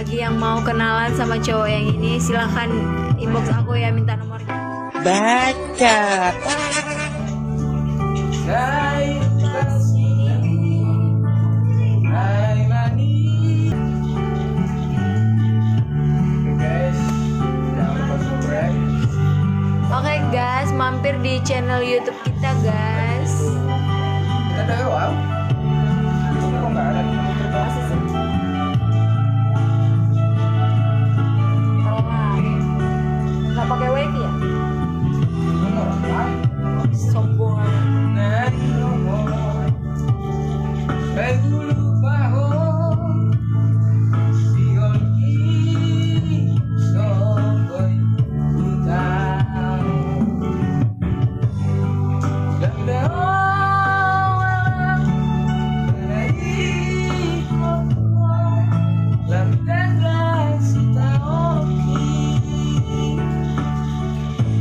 bagi yang mau kenalan sama cowok yang ini, silahkan inbox aku ya, minta nomornya. Baca. Oke guys, mampir di channel YouTube kita guys. Ada wow. Kok nggak ada? Masih sih. Nggak pakai wifi ya? Sombong aja.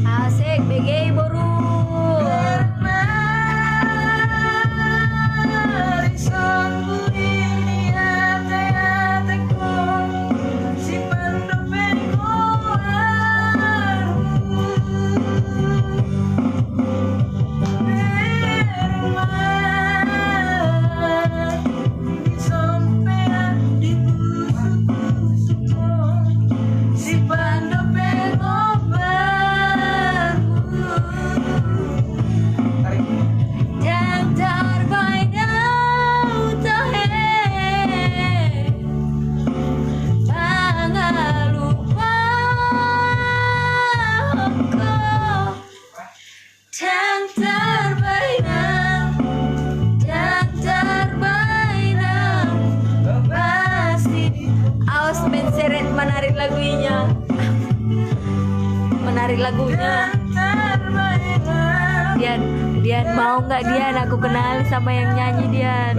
Asik, BG baru. Menarik lagunya, menarik lagunya. Dian mau nggak Dian? Aku kenal sama yang nyanyi Dian.